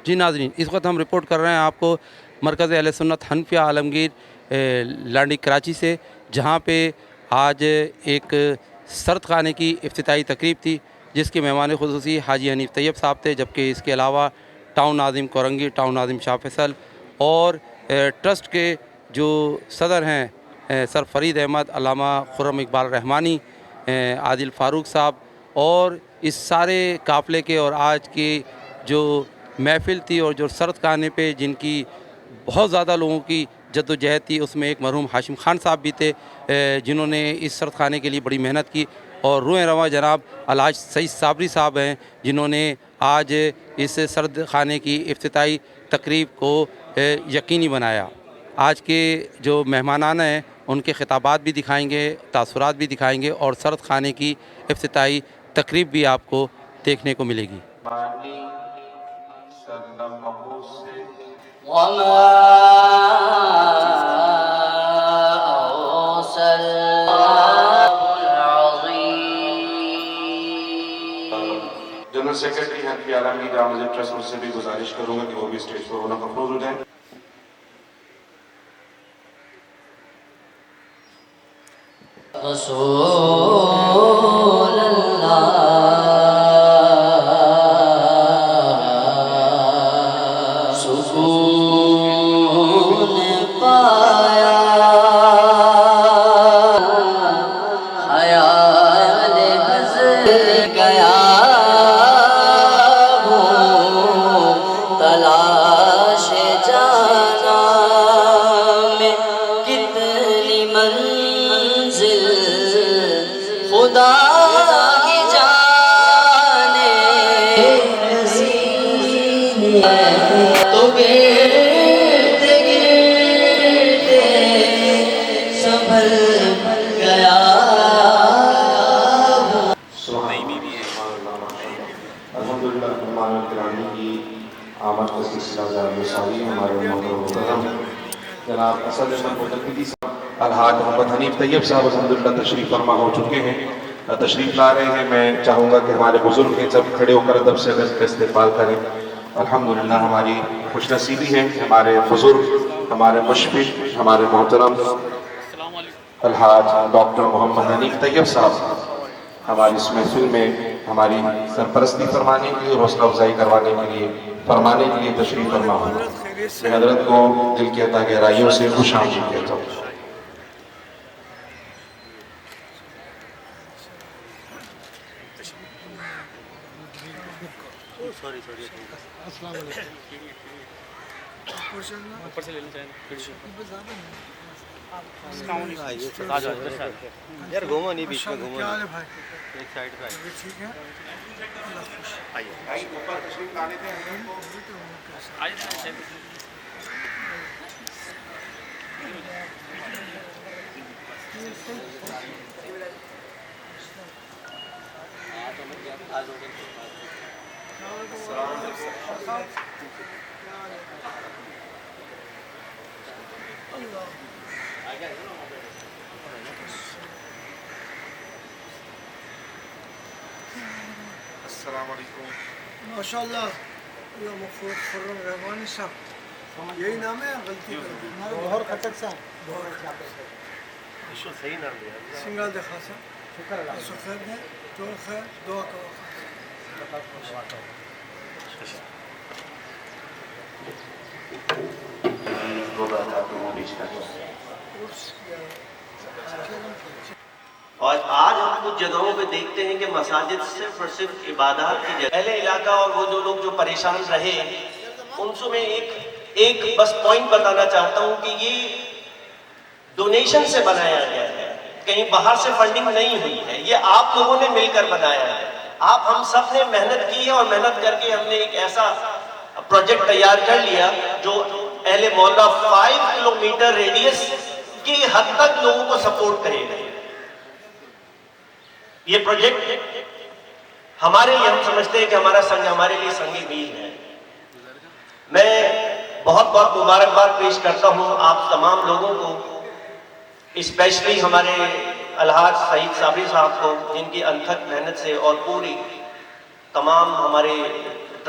جی ناظرین، اس وقت ہم رپورٹ کر رہے ہیں آپ کو مرکز اہل سنت حنفیہ عالمگیر لانڈی کراچی سے، جہاں پہ آج ایک سرد خانے کی افتتاحی تقریب تھی، جس کے مہمان خصوصی حاجی حنیف طیب صاحب تھے، جبکہ اس کے علاوہ ٹاؤن ناظم کورنگی، ٹاؤن ناظم شاہ فیصل اور ٹرسٹ کے جو صدر ہیں سر فرید احمد، علامہ خرم اقبال رحمانی، عادل فاروق صاحب، اور اس سارے قافلے کے اور آج کی جو محفل تھی اور جو سرد خانے پہ جن کی بہت زیادہ لوگوں کی جد و جہد تھی، اس میں ایک مرحوم ہاشم خان صاحب بھی تھے، جنہوں نے اس سرد خانے کے لیے بڑی محنت کی، اور روح رواں جناب الحاج سعید صابری صاحب ہیں، جنہوں نے آج اس سرد خانے کی افتتاحی تقریب کو یقینی بنایا۔ آج کے جو مہمانان ہیں ان کے خطابات بھی دکھائیں گے، تاثرات بھی دکھائیں گے، اور سرد خانے کی افتتاحی تقریب بھی آپ کو دیکھنے کو ملے گی۔ جنرل سیکرٹری حنفیہ عالمگیر جامع مسجد ٹرسٹ، مجھ سے بھی گزارش کروں گا کہ وہ بھی اسٹیج پر ہونا مفروض ہو جائیں۔ رسول اللہ سکون پایا، خیال حضر گیا ہوں، تلاش جانا میں کتنی منزل خدا کی جانے نصیب ہے، تو گرتے گرتے سنبھل گیا۔ الحمدللہ مہمان گرامی کی آمد کا سلسلہ جاری ساری ہمارے محترم جناب اسد احمد متقی صاحب، الحاج محمد حنیف طیب صاحب الحمدللہ تشریف فرما ہو چکے ہیں، تشریف لا رہے ہیں۔ میں چاہوں گا کہ ہمارے بزرگ ہیں سب کھڑے ہو کر ادب سے کا استقبال کریں۔ الحمدللہ ہماری خوش نصیبی ہے، ہمارے بزرگ، ہمارے مشفق، ہمارے محترم الحاج ڈاکٹر محمد حنیف طیب صاحب ہماری اس محفل میں ہماری سرپرستی فرمانے کے لیے اور حوصلہ افزائی کروانے کے لیے تشریف فرما ہوں۔ میں حضرت کو دل کی عطا گہرائیوں سے خوش آمدید کہتا ہوں۔ یار گھومو نہیں، بیچ میں گھومو نہیں، ایک سائڈ پہ السلام علیکم۔ ماشاءاللہ، اللہ مغفور خرم رحمانی صاحب، یہی نام ہے؟ غلطی کر دی بہر خطک صاحب، صحیح نام دیا سنگال دے خاصا، شکر اللہ خیر دے، تو خیر دعا کرو۔ اور آج ہم کچھ جگہوں پہ دیکھتے ہیں کہ مساجد صرف اور صرف عبادات کی جگہ، اہل علاقہ اور وہ جو لوگ جو پریشان رہے ان سے میں ایک بس پوائنٹ بتانا چاہتا ہوں کہ یہ ڈونیشن سے بنایا گیا ہے، کہیں باہر سے فنڈنگ نہیں ہوئی ہے، یہ آپ لوگوں نے مل کر بنایا ہے۔ آپ ہم سب نے محنت کی ہے، اور محنت کر کے ہم نے ایک ایسا پروجیکٹ تیار کر لیا جو اہل محلہ 5 کلومیٹر ریڈیس کی حد تک لوگوں کو سپورٹ کرے گا۔ یہ پروجیکٹ ہمارے لیے، ہم سمجھتے ہیں کہ ہمارے لیے سنگ میل ہے۔ میں بہت بہت مبارکباد پیش کرتا ہوں آپ تمام لوگوں کو، اسپیشلی ہمارے الحاج سعید صابری صاحب کو، جن کی انتھک محنت سے اور پوری تمام ہمارے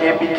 KPK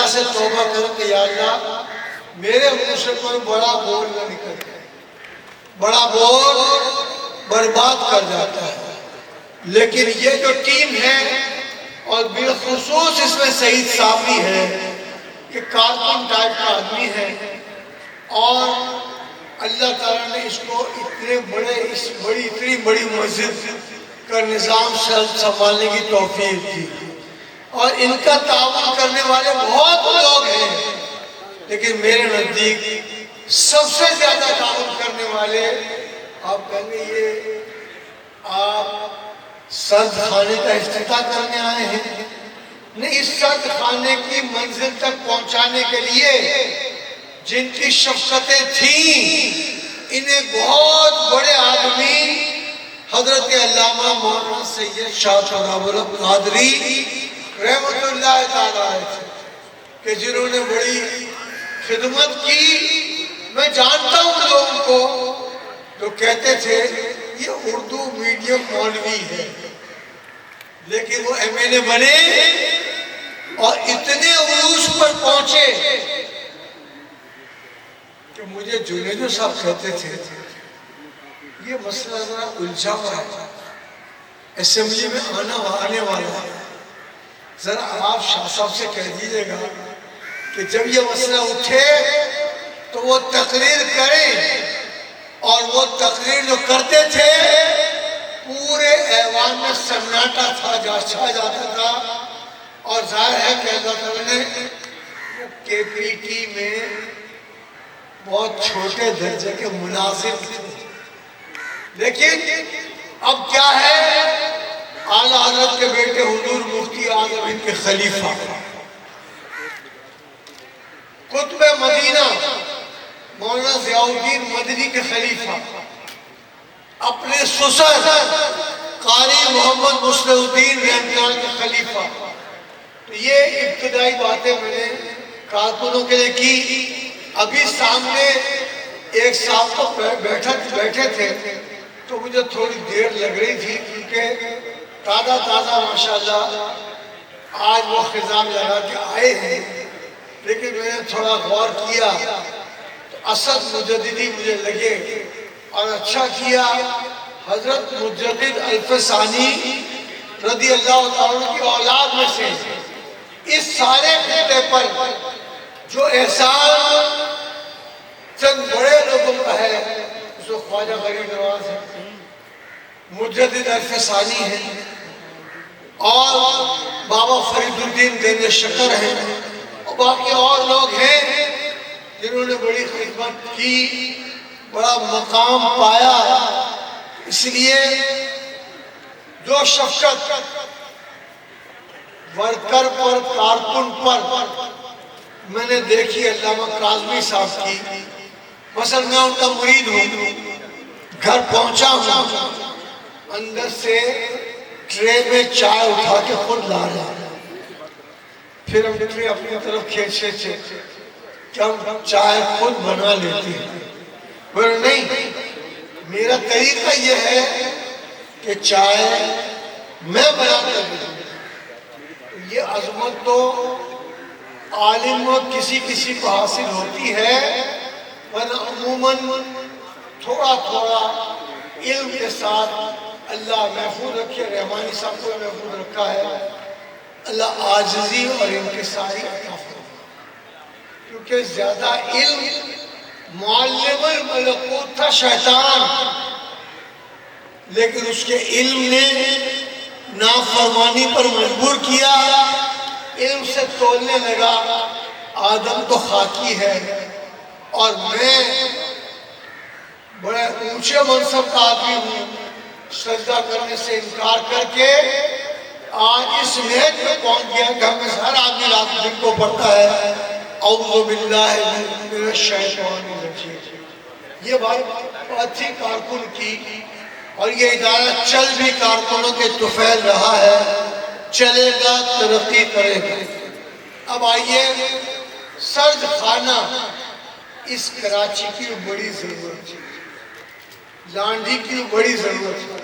اللہ سے توبہ کروں کہ یا اللہ میرے منہ سے کوئی بڑا بول نہ نکلے. بڑا بول برباد کر جاتا ہے. لیکن یہ جو ٹیم ہے اور بالخصوص اس میں سعید صابری ہے کہ کارکن ٹائپ کا آدمی ہے اور اللہ تعالیٰ نے اس کو اتنی بڑی مسجد کا نظام سنبھالنے کی توفیق دی اور ان کا تعاون کرنے والے بہت لوگ ہیں. لیکن میرے نزدیک سب سے زیادہ تعاون کرنے والے آپ کہیں گے یہ آپ سرد خانے کا افتتاح کرنے آئے ہیں. نہیں، اس سرد خانے کی منزل تک پہنچانے کے لیے جن کی شفقتیں تھیں انہیں بہت بڑے آدمی حضرت علامہ مولانا سید شاہ تغابر القادری رحمت اللہ تعالیٰ تھے کہ جنہوں نے بڑی خدمت کی. میں جانتا ہوں لوگوں کو جو کہتے تھے یہ اردو میڈیم مولوی ہے، لیکن وہ ایم این اے بنے اور اتنے عروج پر پہنچے کہ مجھے جنیدو صاحب کہتے تھے یہ مسئلہ ذرا الجھا ہوا ہے، اسمبلی میں آنے والا ہے، ذرا آپ شاہ صاحب سے کہہ دیجئے گا کہ جب یہ مسئلہ اٹھے تو وہ تقریر کریں. اور وہ تقریر جو کرتے تھے پورے ایوان میں سناٹا تھا، چھا جاتا تھا. اور ظاہر ہے کہ اللہ تعالیٰ نے کے پی ٹی میں بہت چھوٹے درجے کے مناظر تھے. لیکن اب کیا ہے، اعلیٰ حضرت کے بیٹے حضور مفتی اعظم ان کے خلیفہ قطب مدینہ مولانا ضیاء الدین مدنی کے خلیفہ اپنے سسر قاری محمد مصلح الدین رحمتان کے خلیفہ. تو یہ ابتدائی باتیں میں نے کارکنوں کے لیے کی. ابھی سامنے ایک صاحب تو بیٹھے تھے تو مجھے تھوڑی دیر لگ رہی تھی کیونکہ تازہ ماشاءاللہ آج وہ خضام لگا کے آئے ہیں. لیکن میں نے تھوڑا غور کیا تو اسد مجددی مجھے لگے اور اچھا کیا. حضرت مجدد الفسانی رضی اللہ تعالیٰ کی اولاد میں سے اس سارے خطے پر جو احسان چند بڑے لوگوں کا ہے اس کو خواجہ غریب نواز ہے، مجدد الفسانی ہے اور بابا فرید الدین دین شکر ہیں اور باقی اور لوگ ہیں جنہوں نے بڑی خدمت کی، بڑا مقام پایا. اس لیے جو شفقت ورکر پر، کارکن پر میں نے دیکھی علامہ کاظمی صاحب کی. مثلا میں ان کا مرید ہوں، گھر پہنچا ہوں، اندر سے ٹرے میں چائے اٹھا کے خود لا رہا ہے، پھر ہم ٹرے اپنی طرف کھینچے کہ ہم چائے خود بنا لیتے ہیں. بولے نہیں، میرا طریقہ یہ ہے کہ چائے میں بنا کر دوں. یہ عظمت تو عالم و کسی کو حاصل ہوتی ہے، ورنہ عموماً تھوڑا علم کے ساتھ اللہ محفوظ رکھے. رحمانی صاحب کو محفوظ رکھا ہے. اللہ عاجزی اور انکساری عطا فرمائے، کیونکہ زیادہ علم معلم الملکوت تھا شیطان، لیکن اس کے علم نے نافرمانی پر مجبور کیا. علم سے تولنے لگا آدم تو خاکی ہے اور میں بڑے اونچے منصب کا آدمی ہوں، سجدہ کرنے سے انکار کر کے آج اس محنت میں پہنچ گیا کہ ہمیں ہر آدمی رات دن کو پڑھتا ہے اعوذ باللہ من الشیطان الرجیم. یہ بات تھی کارکن کی، اور یہ ادارہ چل بھی کارکنوں کے طفیل رہا ہے، چلے گا، ترقی کرے گا. اب آئیے، سرد خانہ اس کراچی کی بڑی ضرورت ہے، لانڈھی کی بڑی ضرورت ہے،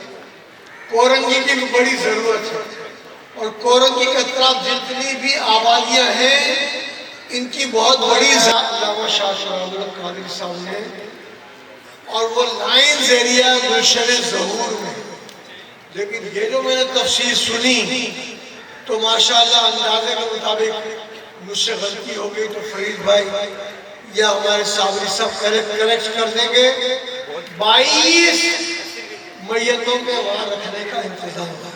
کورنگی کی بڑی ضرورت ہے. اور کورنگی کے طرف جتنی بھی آبادیاں ہیں ان کی بہت بڑی علامہ شاہ شراب القادری صاحب نے، اور وہ لائنز ایریا گلشن ظہور میں. لیکن یہ جو میں نے تفسیر سنی تو ماشاءاللہ اندازے کے مطابق مجھ سے غلطی ہو گئی تو فرید بھائی یا ہمارے صابری صاحب کریکٹ کر دیں گے. 22 میتوں کے وہاں رکھنے کا انتظام ہے.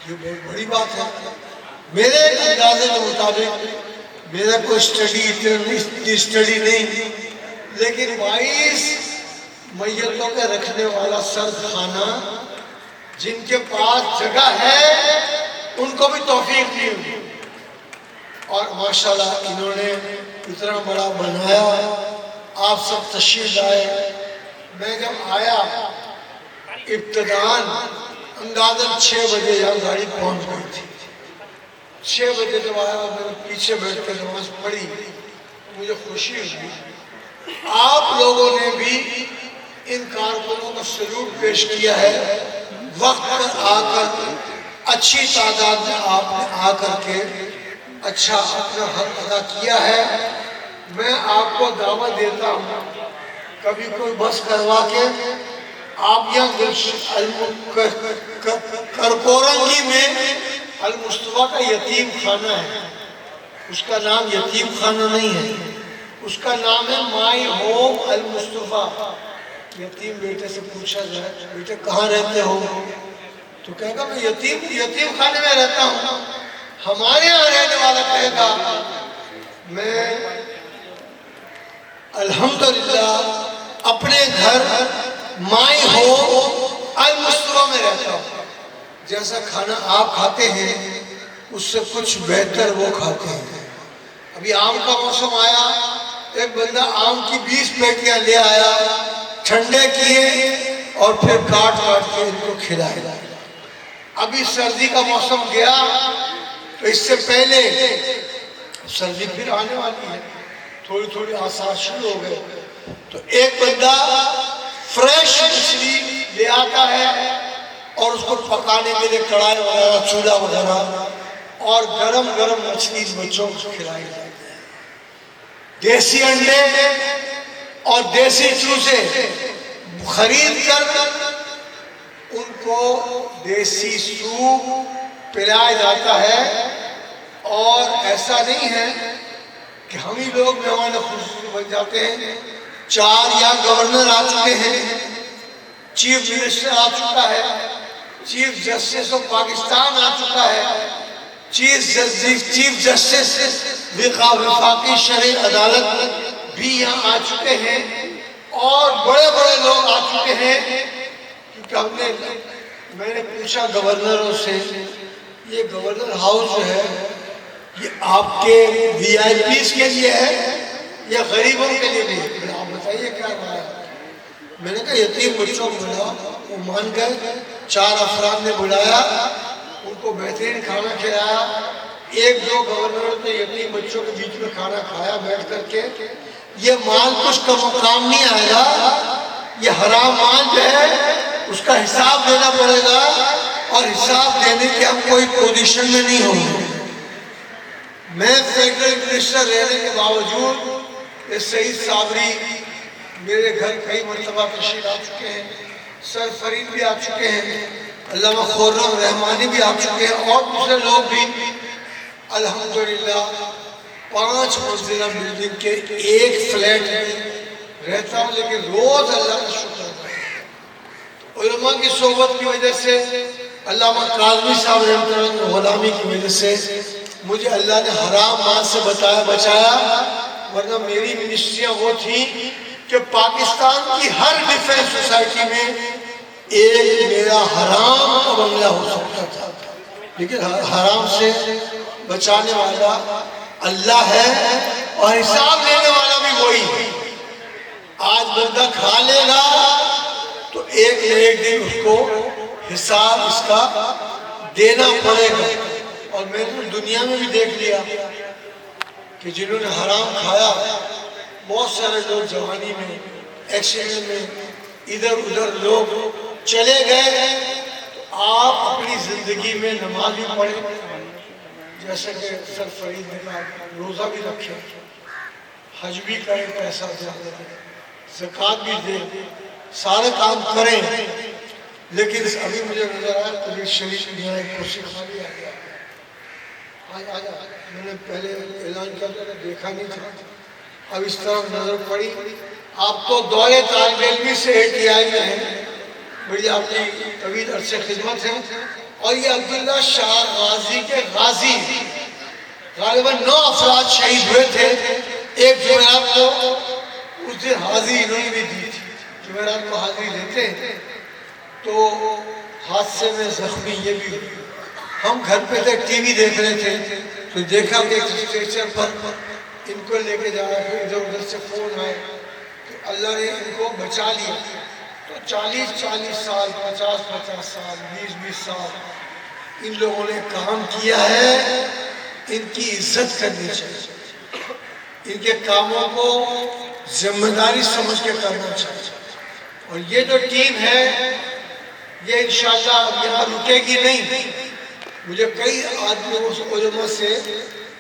یہ بہت بڑی بات ہے. میرے اندازے کے مطابق، میرا کوئی اسٹڈی نہیں، لیکن 22 میتوں کے رکھنے والا سرد خانہ جن کے پاس جگہ ہے ان کو بھی توفیق دی ہوئی، اور ماشاءاللہ انہوں نے اتنا بڑا بنایا. آپ سب تشریف لائے. میں جب آیا ابتداً اندازاً 6 بجے یہاں گاڑی پہنچ گئی تھی. 6 بجے جب آیا میں نے پیچھے بیٹھ کے نماز پڑھی. مجھے خوشی ہوئی. آپ لوگوں نے بھی ان کارکنوں کو سلوٹ پیش کیا ہے. وقت پر آ کر اچھی تعداد میں آپ نے آ کر کے اچھا اپنا حق ادا کیا ہے. میں آپ کو دعوت دیتا ہوں کبھی کوئی بس کروا کے آپ یہاں کرپورنگی میں المصطفیٰ کا یتیم خانہ ہے. اس کا نام یتیم خانہ نہیں ہے، اس کا نام ہے مائی ہوم المصطفیٰ. یتیم بیٹے سے پوچھا جائے بیٹے کہاں رہتے ہو تو کہے گا میں یتیم خانے میں رہتا ہوں. ہمارے یہاں رہنے والا کہے گا میں الحمدللہ اپنے گھر مائی ہوم المصطفیٰ میں رہتا ہوں. جیسا کھانا آپ کھاتے ہیں اس سے کچھ بہتر وہ کھاتے ہیں. ابھی آم کا موسم آیا، ایک بندہ آم کی 20 پیٹیاں لے آیا، ٹھنڈے کیے اور پھر کاٹ کے ان کو کھلائے. ابھی سردی کا موسم گیا تو اس سے پہلے سردی پھر آنے والی ہے، تھوڑی تھوڑی آثار شروع ہو گئے. تو ایک بندہ فریش مچھلی لے آتا ہے اور اس کو پکانے کے لیے کڑھائی وغیرہ چولہا وغیرہ، اور گرم گرم مچھلی بچوں کو کھلائی جاتی ہے. دیسی انڈے اور دیسی چوزے خرید کر ان کو دیسی سوپ پلایا جاتا ہے. اور ایسا نہیں ہے کہ ہم ہی لوگ مہمان خصوصی بن جاتے ہیں. 4 یہاں گورنر آ چکے ہیں، چیف منسٹر آ چکا ہے، چیف جسٹس آف پاکستان آ چکا ہے، چیف جسٹس وفاقی شرعی عدالت بھی یہاں آ چکے ہیں، اور بڑے بڑے لوگ آ چکے ہیں. کیونکہ میں نے پوچھا گورنروں سے یہ گورنر ہاؤس جو ہے یہ آپ کے وی آئی پیز کے لیے ہے یا غریبوں کے لیے بھی ہے؟ آپ بتائیے کیا رہا ہے. میں نے کہا یتیم بچوں کو بلاؤ. وہ مان گئے. 4 افراد نے بلایا، ان کو بہترین کھانا کھلایا. 1-2 گورنروں نے یتیم بچوں کے بیچ میں کھانا کھایا بیٹھ کر کے. یہ مال کچھ کام نہیں آئے گا، یہ حرام مال جو ہے اس کا حساب دینا پڑے گا، اور حساب دینے کے ہم کوئی پوزیشن میں نہیں ہوں گے. میں فیڈرل منسٹر رہنے کے باوجود یہ سعید صابری میرے گھر کئی مرتبہ تشریف آ چکے ہیں، سر فرید بھی آ چکے ہیں، علامہ خرم رحمانی بھی آ چکے ہیں، اور دوسرے لوگ بھی. الحمدللہ 5 منزلہ بلڈنگ کے ایک فلیٹ میں رہتا ہوں، لیکن روز اللہ کا شکر ہے. علماء کی صحبت کی وجہ سے، علامہ کاظمی صاحب رحمۃ اللہ کی غلامی کی وجہ سے مجھے اللہ نے حرام مال سے بچایا. ورنہ میری منسٹریاں وہ تھیں کہ پاکستان کی ہر ڈیفنس سوسائٹی میں ایک میرا حرام کا بنگلہ ہو سکتا تھا، لیکن حرام سے بچانے والا اللہ ہے اور حساب لینے والا بھی وہی ہے. آج بندہ کھا لے گا تو ایک نہ ایک دن اس کو حساب اس کا دینا پڑے گا. اور میں نے دنیا میں بھی دیکھ لیا کہ جنہوں نے حرام کھایا بہت سارے لوگ جوانی میں ایکسیڈنٹ میں ادھر ادھر لوگ چلے گئے. تو آپ اپنی زندگی میں نماز بھی پڑھیں، جیسے کہ سر فرید نے کہا روزہ بھی رکھے، حج بھی کریں، پیسہ زیادہ دیں، زکوٰۃ بھی دیں، سارے کام کریں، لیکن ابھی مجھے نظر آیا قدیر شریف میں ایک کرسی خالی آ گیا، آج میں نے پہلے اعلان کیا تھا دیکھا نہیں تھا، اب اس طرح نظر پڑی. آپ تو دور طالب علمی سے ATI میں ہیں، بڑی آپ کی طویل عرصے خدمت ہے، اور یہ عبداللہ شاہ غازی کے غازی غالباً 9 افراد شہید ہوئے تھے. ایک جمعرات کو اس دن حاضری انہوں نے بھی دی تھی، جمعرات کو حاضری دیتے ہیں، تو حادثے میں زخمی یہ بھی ہوئی. ہم گھر پہ تھے، ٹی وی دیکھ رہے تھے، تو دیکھا کہ اسٹریچر پر ان کو لے کے جا رہا ہے، ادھر ادھر سے فون آئے، تو اللہ نے ان کو بچا لیا. تو 40 سال، 50 سال، 20 سال ان لوگوں نے کام کیا ہے. ان کی عزت کرنی چاہیے، ان کے کاموں کو ذمہ داری سمجھ کے کرنا چاہیے. اور یہ جو ٹیم ہے یہ انشاءاللہ اب یہاں رکے گی نہیں. مجھے کئی آدمیوں علماء سے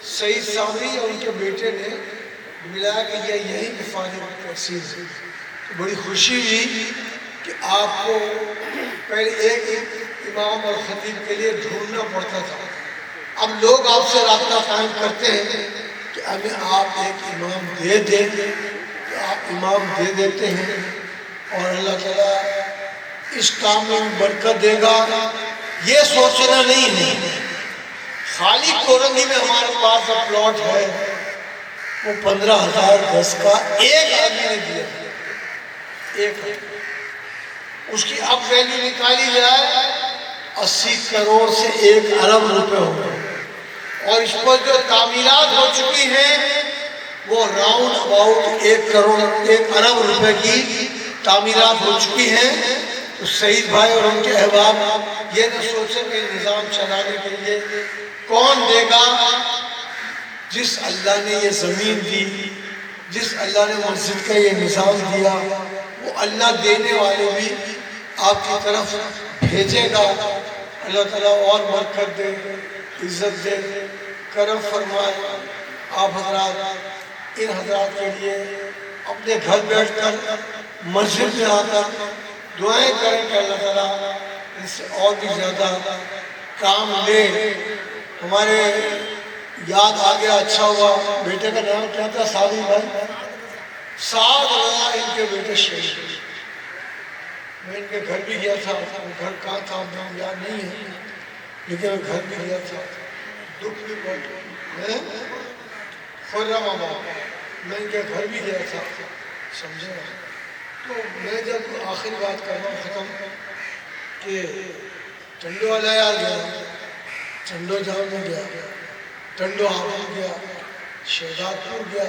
سعید سامری اور ان کے بیٹے نے ملایا کہ یہ یہی مفاد تحصیل ہے. بڑی خوشی ہوئی کہ آپ کو پہلے ایک امام اور خطیب کے لیے ڈھونڈنا پڑتا تھا، اب لوگ آپ سے رابطہ قائم کرتے ہیں کہ ہمیں آپ ایک امام دے دیں، تو آپ امام دے دیتے ہیں، اور اللہ تعالیٰ اس کام میں برکت دے گا. یہ سوچنا نہیں ہے. خالی کورنگی میں ہمارے پاس اب پلاٹ ہے، وہ 15,000 گز کا ایک آدمی نے دیا، ایک اس کی اب ویلیو نکالی جائے 80 کروڑ سے 1 ارب روپے ہو گئے. اور اس پر جو تعمیرات ہو چکی ہیں وہ راؤنڈ اباؤٹ 1 کروڑ 1 ارب روپے کی تعمیرات ہو چکی ہیں. تو سعید بھائی اور ان کے احباب یہ نہ سوچیں کہ نظام چلانے کے لیے کون دے گا. جس اللہ نے یہ زمین دی، جس اللہ نے مسجد کا یہ نظام دیا، وہ اللہ دینے والے بھی آپ کی طرف بھیجے گا. اللہ تعالیٰ اور برکت دے، عزت دے، کرم فرمائے. آپ حضرات ان حضرات کے لیے اپنے گھر بیٹھ کر مسجد میں آ کر دعائیں کریں کہ اللہ تعالیٰ ان سے اور بھی زیادہ کام لے. ہمارے یاد آ گیا، اچھا ہوا. بیٹے کا نام کیا تھا؟ سعید بھائی. سعد رضا ان کے بیٹے شہید ہوئے. میں ان کے گھر بھی گیا تھا، گھر کہاں تھا نام یاد نہیں ہے، لیکن میں گھر بھی گیا تھا. دکھ بھی بہت خرم آباد میں ان کے گھر بھی گیا تھا، سمجھے. تو میں جب آخری بات کرنا ختم کہ ٹنڈو علیہ گیا، ٹنڈو جام میں گیا، ٹنڈو آباد گیا، شہزاد پور گیا.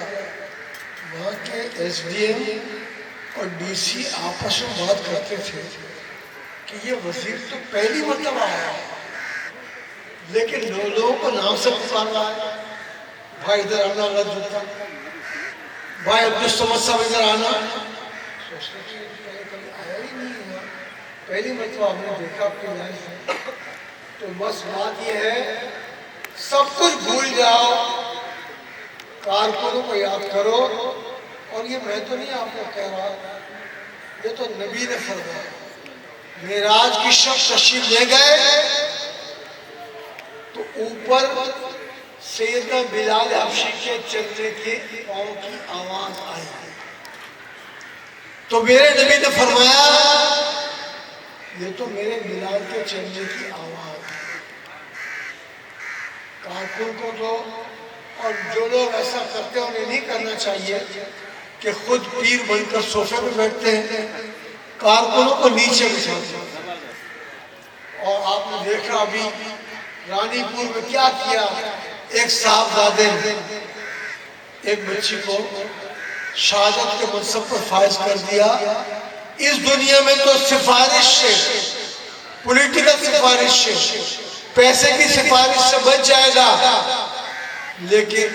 وہاں کے SDM اور DC آپس میں بات کرتے تھے کہ یہ وزیر تو پہلی مرتبہ آیا ہے، لیکن لوگوں کو نام سے پکار رہا ہے. بھائی ادھر آنا، رد جوتا، بھائی عبدالصمد صاحب ادھر آنا. سوچتے تھے کبھی آیا ہی نہیں ہے، پہلی مرتبہ ہم نے دیکھا اپنی لائف میں. تو بس بات یہ ہے سب کچھ بھول جاؤ، کارکنوں کو یاد کرو. اور یہ میں تو نہیں آپ کو کہہ رہا، یہ تو نبی نے فرمایا. معراج کی شب تشریف لے گئے تو اوپر سیدنا بلال حبشی کے چلنے کے پاؤں کی آواز آئی. تو میرے نبی نے فرمایا یہ تو میرے بلال کے چلنے کی آواز ہے. کارکن کو تو، اور جو لوگ ایسا کرتے ہیں انہیں نہیں کرنا چاہیے کہ خود پیر بن کر صوفے پہ بیٹھتے ہیں، کارکنوں کو نیچے بٹھاتے ہیں. اور آپ نے دیکھا ابھی رانی پور میں کیا کیا. ایک صاحبزادے نے ایک بچی کو شہادت کے منصب پر فائز کر دیا. اس دنیا میں تو سفارش سے، پولیٹیکل سفارش سے، پیسے کی سفارش سے بچ جائے گا، لیکن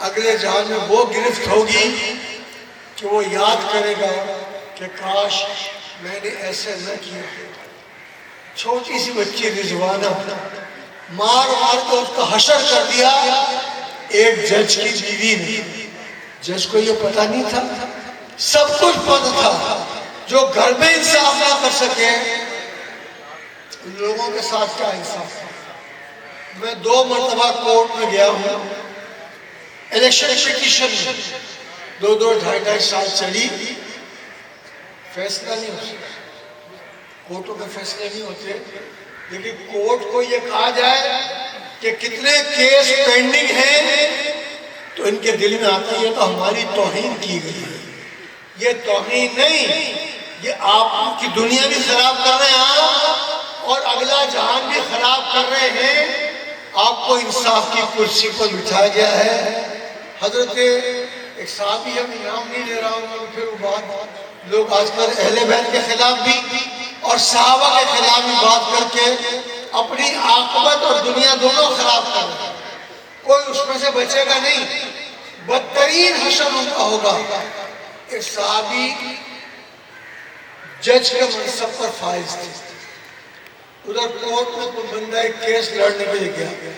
اگلے جہان میں وہ گرفت ہوگی کہ وہ یاد کرے گا کہ کاش میں نے ایسے نہ کیا. چھوٹی سی بچی رضوانہ مار مار کے اس کا حشر کر دیا ایک جج کی بیوی نے. جج کو یہ پتہ نہیں تھا, سب کچھ پتہ تھا, جو گھر میں انصاف نہ کر سکے ان لوگوں کے ساتھ کیا انصاف. میں 2 مرتبہ کورٹ میں گیا ہوں, الیکشن پٹیشن 2-2 ڈھائی سال چلی, فیصلہ نہیں ہو سکتا. کورٹوں میں فیصلے نہیں ہوتے, لیکن کورٹ کو یہ کہا جائے کہ کتنے کیس پینڈنگ ہیں تو ان کے دل میں آتا ہے یہ تو ہماری توہین کی گئی ہے. یہ توہین نہیں, یہ آپ کی دنیا بھی خراب کر رہے ہیں اور اگلا جہان بھی خراب کر رہے ہیں. آپ کو انصاف کی کرسی پر بٹھایا گیا ہے. حضرت ایک صحابی ہے, میں نام نہیں لے رہا ہوں, پھر وہ بات لوگ آج کل اہل بیت کے خلاف بھی اور صحابہ کے خلاف بھی بات کر کے اپنی عاقبت اور دنیا دونوں خراب کر رہے ہیں. کوئی اس میں سے بچے گا نہیں, بدترین حشر ان کا ہوگا. ایک صحابی جج کے منصب پر فائز تھے, ادھر کورٹ میں کوئی بندہ ایک کیس لڑنے کے لیے گیا,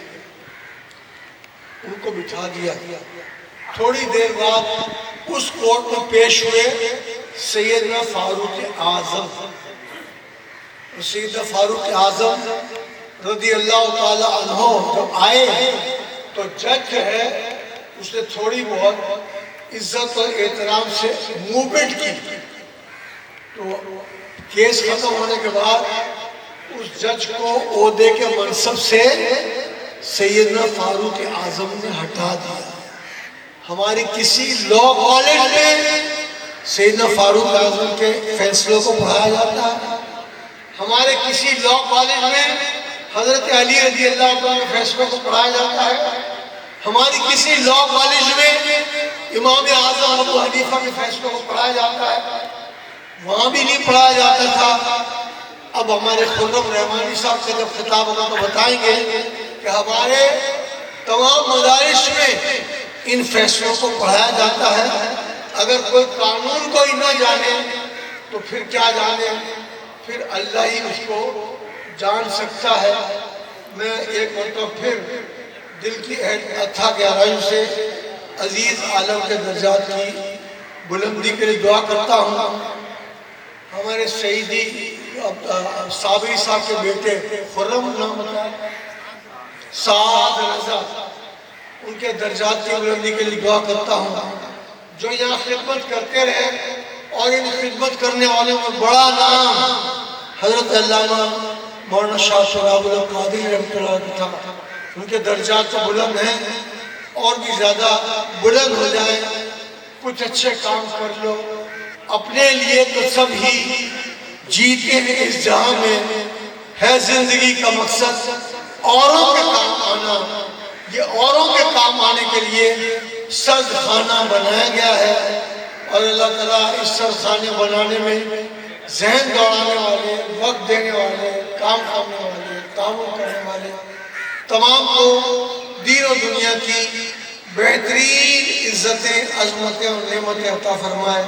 ان کو بٹھا دیا. تھوڑی دیر بعد اس کورٹ میں پیش ہوئے سیدنا فاروق اعظم. سیدنا فاروق اعظم رضی اللہ تعالی عنہ جب آئے تو جج جو ہے اس نے تھوڑی بہت عزت اور احترام سے موومنٹ کی. تو کیس ختم ہونے کے بعد اس جج کو عہدے کے منصب سے سیدنا فاروق اعظم نے ہٹا دیا. ہماری کسی لا کالج میں سیدنا فاروق اعظم کے فیصلوں کو پڑھایا جاتا ہے. ہمارے کسی لا کالج میں حضرت علی رضی اللہ عنہ کے فیصلوں کو پڑھایا جاتا ہے. ہماری کسی لا کالج میں امام اعظم ابو حنیفہ کے فیصلوں کو پڑھایا جاتا ہے. وہاں بھی نہیں پڑھایا جاتا تھا. اب ہمارے خرم رحمانی صاحب سے جب خطاب ہوگا تو بتائیں گے کہ ہمارے تمام مدارس میں ان فیصلوں کو پڑھایا جاتا ہے. اگر کوئی قانون کو ہی نہ جانے تو پھر کیا جانے, پھر اللہ ہی اس کو جان سکتا ہے. میں ایک مرتبہ پھر دل کی اتھا گہرائی سے عزیز عالم کے درجات کی بلندی کے لیے دعا کرتا ہوں. ہمارے شہیدی صابری صاحب کے بیٹے خرم نام سعد رضا, ان کے درجات کی بلندی کے لیے دعا کرتا ہوں. جو یہاں خدمت کرتے رہے اور ان خدمت کرنے والوں میں بڑا نام حضرت علامہ مولانا شاہ شراب اللہ قادری رحمۃ اللہ علیہ تھا. ان کے درجات تو بلند ہیں, اور بھی زیادہ بلند ہو جائیں. کچھ اچھے کام کر لو, اپنے لیے تو سب ہی جیتے ہیں اس جہاں میں, ہے زندگی کا مقصد اوروں کے کام آنا. یہ اوروں کے کام آنے کے لیے سرد خانہ بنایا گیا ہے, اور اللہ تعالیٰ اس سرد خانے بنانے میں ذہن دوڑانے والے, وقت دینے والے, کام کرنے والے, تعاون کرنے والے تمام کو دین و دنیا کی بہترین عزتیں, عظمتیں اور نعمتیں عطا فرمائے.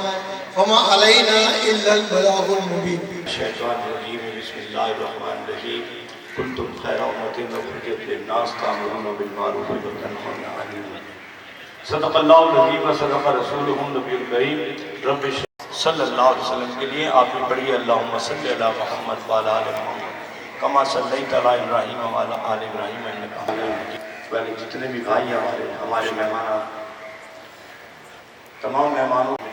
وما علینا الا البلاغ المبین. شیطان الرجیم. بسم اللہ الرحمن الرحیم. کنتم خیر امۃ اخرجت للناس تأمرون بالمعروف وتنهون عن المنکر. صدق اللہ العظیم و صدق رسولہ النبی الکریم. رب صلی اللہ علیہ وسلم کے لیے آپ نے پڑھی اللہم صلی علی محمد وعلی آل محمد کما صلیت علی ابراہیم وعلی آل ابراہیم انک حمید مجید. پہلے جتنے بھی بھائی ہمارے مہمان, تمام مہمانوں میں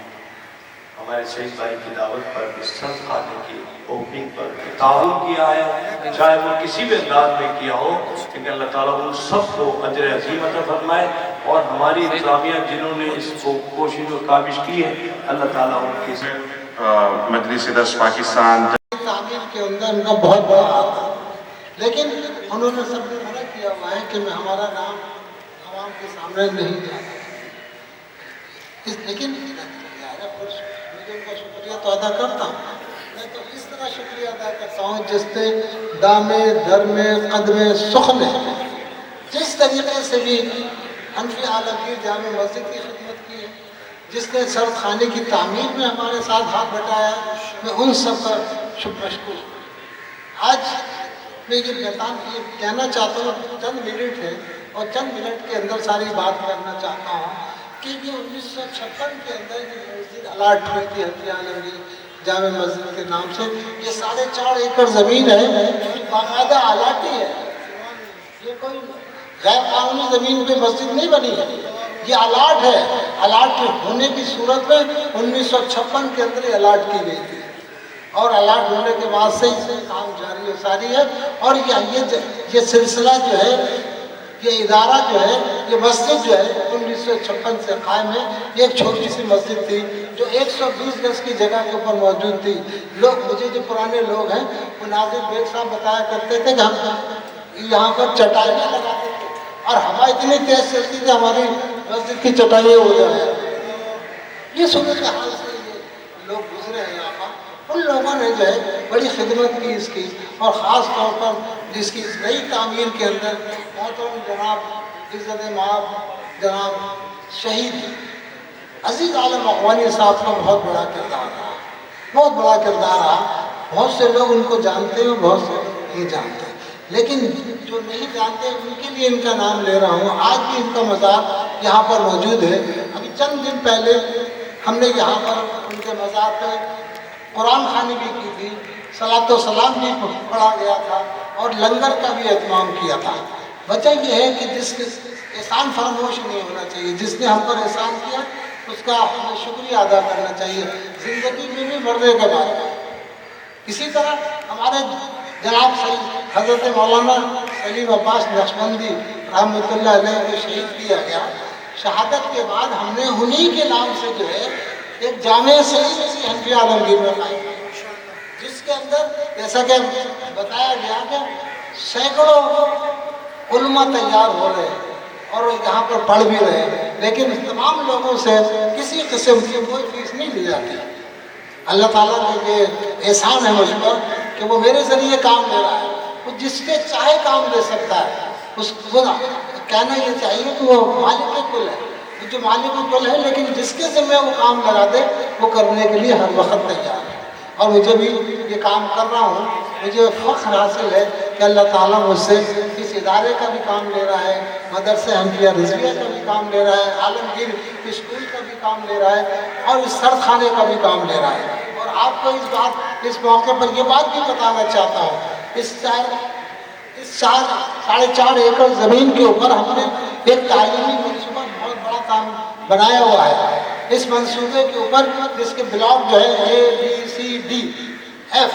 ہمارے شہید بھائی کی دعوت پر اس سرد خانے کی اوپننگ پر تعاون کیا ہے, چاہے وہ کسی بھی انداز میں کیا ہو, لیکن اللہ تعالیٰ ان سب کو اجر عظیم عطا فرمائے. اور ہماری انتظامیہ جنہوں نے اس کو کوشش اور کاوش کی ہے, اللہ تعالیٰ ان کی مجلس درس پاکستان تعمیر کے اندر ان کا بہت بڑا ہاتھ ہے, لیکن انہوں نے سب نے منع کیا ہوا ہے کہ میں ہمارا نام عوام کے سامنے نہیں جاتا. لیکن مجھے ان کا شکریہ تو ادا کرتا ہوں. میں تو اس طرح شکریہ ادا کرتا ہوں جس نے دامے درمے قدمے سخنے جس طریقے سے بھی حنفی عالمگیر جامع مسجد کی خدمت کی ہے, جس نے سرد خانے کی تعمیر میں ہمارے ساتھ ہاتھ بٹایا, میں ان سب کا مشکور ہوں. آج میں یہ کہنا چاہتا ہوں، چند منٹ ہے اور چند منٹ کے اندر ساری بات کرنا چاہتا ہوں کہ یہ 1956 کے اندر یہ مسجد الاٹ ہوئی تھی حنفیہ عالمگیر جامع مسجد کے نام سے. یہ 4.5 ایکڑ زمین ہے، یہ باقاعدہ الاٹی ہے، یہ کوئی غیر قانونی زمین پہ مسجد نہیں بنی ہے، یہ الاٹ ہے. الاٹ ہونے کی صورت میں 1956 کے اندر یہ الاٹ کی گئی تھی اور الاٹ ہونے کے بعد سے کام جاری و ساری ہے. اور یہ سلسلہ جو ہے، یہ ادارہ جو ہے، یہ مسجد جو ہے 1956 سے قائم ہے. یہ ایک چھوٹی سی مسجد تھی جو 120 گز کی جگہ کے اوپر موجود تھی. مجھے جو پرانے لوگ ہیں وہ ناظر بیگ صاحب بتایا کرتے تھے کہ ہم یہاں پر چٹائیاں لگاتے تھے اور ہوا اتنی تیز چلتی تھی ہماری مسجد کی چٹائیاں ہو جائے. یہ صورت حال سے یہ لوگ گزرے ہیں یہاں پر. ان لوگوں نے جو ہے بڑی خدمت کی اس کی، اور خاص طور پر جس کی نئی تعمیر کے اندر محترم جناب عزت مآب جناب شہید عزیز عالم اقوانی صاحب کا بہت بڑا کردار رہا، بہت بڑا کردار رہا. بہت سے لوگ ان کو جانتے ہیں، بہت سے نہیں جانتے، لیکن جو نہیں جانتے ان کے لیے ان کا نام لے رہا ہوں. آج بھی ان کا مزار یہاں پر موجود ہے. ابھی چند دن پہلے ہم نے یہاں پر ان کے مزار پہ قرآن خوانی بھی کی تھی، صلاۃ و سلام بھی پڑھا گیا تھا اور لنگر کا بھی اہتمام کیا تھا. وجہ یہ ہے کہ جس کے احسان فراموش نہیں ہونا چاہیے. جس نے ہم پر احسان کیا اس کا ہمیں شکریہ ادا کرنا چاہیے، زندگی میں بھی مرنے کے بعد. اسی طرح ہمارے جناب حضرت مولانا سلیم عباس نقشبندی رحمۃ اللہ علیہ کو شہید کیا گیا. شہادت کے بعد ہم نے انہی کے نام سے جو ہے ایک جامع سلیم حنفیہ عالمگیر میں قائم کیا، جس کے اندر جیسا کہ بتایا گیا کہ سینکڑوں علماء تیار ہو رہے ہیں اور یہاں پر پڑھ بھی رہے ہیں، لیکن تمام لوگوں سے کسی قسم کی کوئی فیس نہیں لی جاتی. اللہ تعالیٰ کا یہ احسان ہے مجھ پر کہ وہ میرے ذریعے کام لے رہا ہے. وہ جس کے چاہے کام لے سکتا ہے. اس کو کہنا یہ چاہیے کہ وہ مالک کل ہے، وہ جو مالک کل ہے، لیکن جس کے ذمہ وہ کام لگا دے وہ کرنے کے لیے ہر وقت تیار ہے. اور مجھے بھی یہ کام کر رہا ہوں، مجھے فخر حاصل ہے کہ اللہ تعالیٰ مجھ سے اس ادارے کا بھی کام لے رہا ہے، مدرسہ حنفیہ رضویہ کا بھی کام لے رہا ہے، عالمگیر اسکول کا بھی کام لے رہا ہے اور اس سرد خانے کا بھی کام لے رہا ہے. اور آپ کو اس موقع پر یہ بات بھی بتانا چاہتا ہوں، اس 4.5 ایکڑ زمین کے اوپر ہم نے ایک تعلیمی منصوبہ بہت بڑا کام بنایا ہوا ہے. اس منصوبے کے اوپر جس کے بلاک جو ہے ABCDF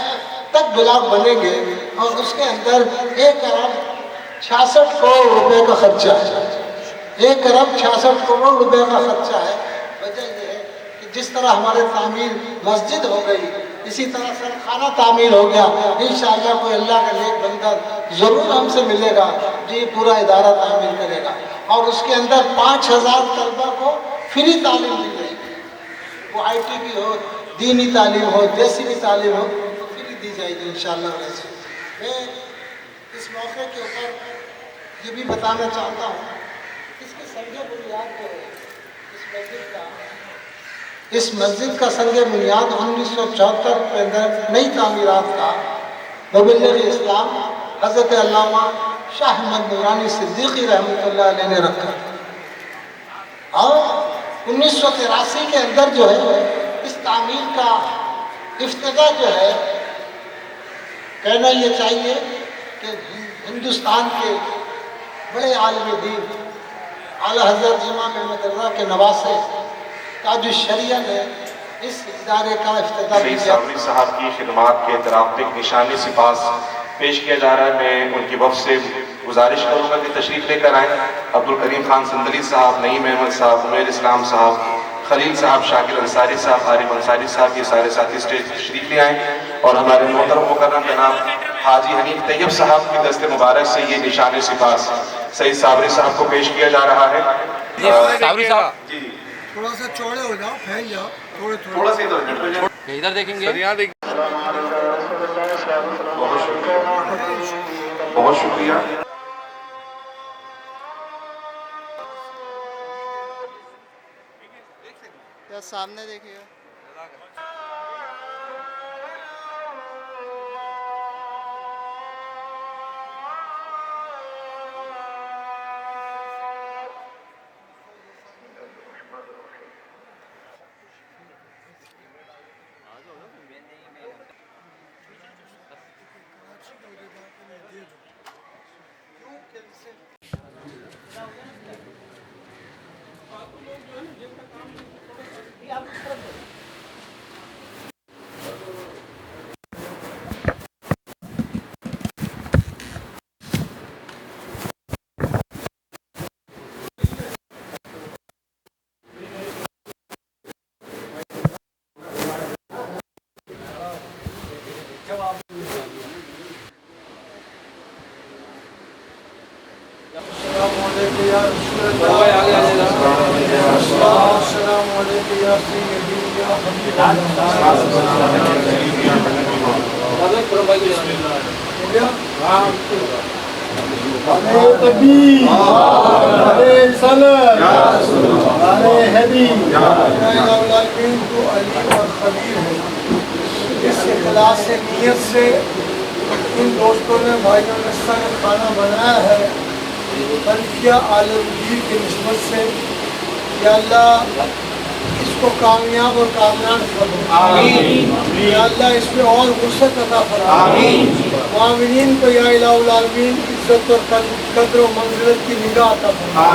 تک بلاک بنیں گے اور اس کے اندر 1 ارب 66 کروڑ روپے کا خرچہ ہے. 1 ارب 66 کروڑ روپے کا خرچہ ہے. وجہ یہ ہے کہ جس طرح ہمارے تعمیر مسجد ہو گئی، اسی طرح سرخانہ تعمیر ہو گیا. انشاءاللہ کوئی اللہ کا نیک بندہ ضرور ہم سے ملے گا جو یہ پورا ادارہ تعمیر کرے گا، اور اس کے اندر 5000 طلبہ کو فری تعلیم دی جائے گی. وہ IT کی ہو، دینی تعلیم ہو، جیسی بھی تعلیم ہو وہ فری دی جائے گی انشاءاللہ. میں اس موقع کے اوپر یہ بھی بتانا چاہتا ہوں، اس کے سنگ بنیاد جو ہے اس مسجد کا سنگ بنیاد 1974 کے اندر نئی تعمیرات کا مبلغ اسلام حضرت علامہ شاہ احمد نورانی صدیقی رحمۃ اللہ علیہ نے رکھا، اور 1983 کے اندر جو ہے اس تعمیر کا افتتاح جو ہے، کہنا یہ چاہیے کہ ہندوستان کے بڑے عالم دین اعلیٰ حضرت امام احمد رضا کے نواسے تاج الشریعہ نے اس ادارے کا افتتاح سید کیا. صابری صاحب کی خدمات کے اعتراف ایک نشانی سپاس پیش کیا جا رہا ہے. میں ان کی وفد سے گزارش کروں گا کہ تشریف لے کر آئیں. عبدالکریم خان سندلی صاحب، نعیم احمد صاحب، عمیر اسلام صاحب، خلیل صاحب، شاکر انصاری صاحب، عارف انصاری صاحب، یہ سارے ساتھی اسٹیج تشریف لے آئیں. اور ہمارے محترم مکرم جناب حاجی حنیف طیب صاحب کی دست مبارک سے یہ نشان سپاس سید صابری صاحب کو پیش کیا جا رہا ہے. صابری صاحب جی تھوڑا سا چوڑے ہو جاؤ، پھیل جاؤ تھوڑا سا ادھر دیکھیں گے. بہت شکریہ، بہت شکریہ. سامنے دیکھیے. اس اخلاص نیت سے ان دوستوں نے بھائیوں نے سر کھانا بنایا ہے حنفیہ عالمگیر کی نسبت سے، یا اللہ اس کو کامیاب اور کامیاب فرما، یا اللہ اس میں اور وسعت عطا فرما، معاونین کو یا الہ العالمین عزت اور قدر و منزلت کی نگاہ عطا فرما،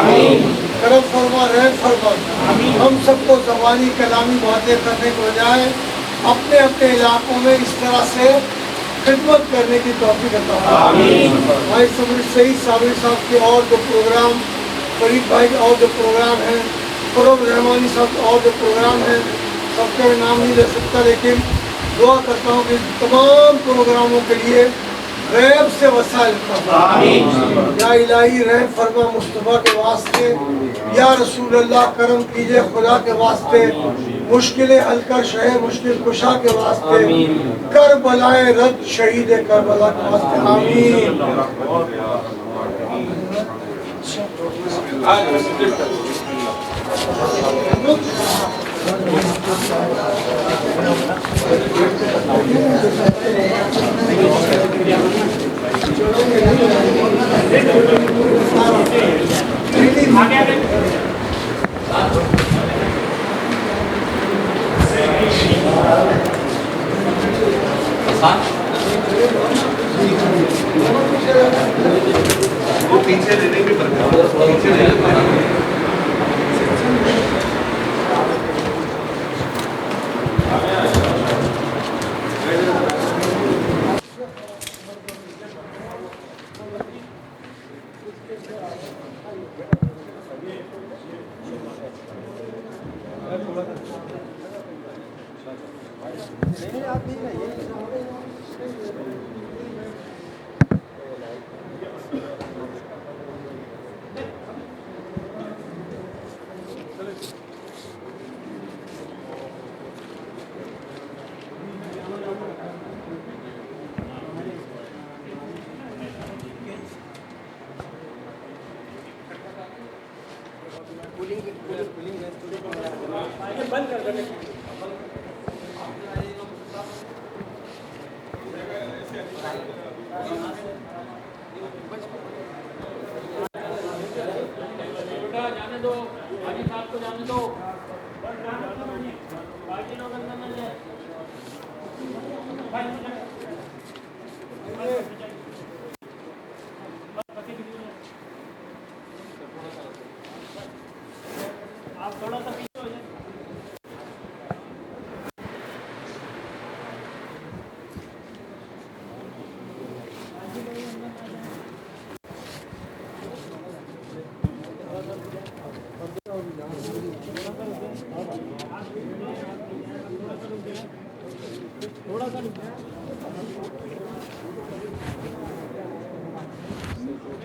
کرم فرما، رحم فرما، ہم سب کو زبانی کلامی باتیں کرنے کے بجائے اپنے اپنے علاقوں میں اس طرح سے خدمت کرنے کی توفیق عطا فرما۔ بھائی سعید صابری صاحب کے اور جو پروگرام، فرید بھائی کے اور جو پروگرام ہیں، قرب رحمانی صاحب کے اور جو پروگرام ہیں، سب کا میں نام نہیں لے سکتا، لیکن دعا کرتا ہوں کہ تمام پروگراموں کے لیے غیب سے وسائل فرما، یا الہی رحم فرما مصطفیٰ کے واسطے، یا رسول اللہ کرم کیجئے خدا کے واسطے، مشکلیں حل کر شہ مشکل کشا کے واسطے، کربلائے رد شہید کربلا کے واسطے، آمین۔ پیچھے لینے کی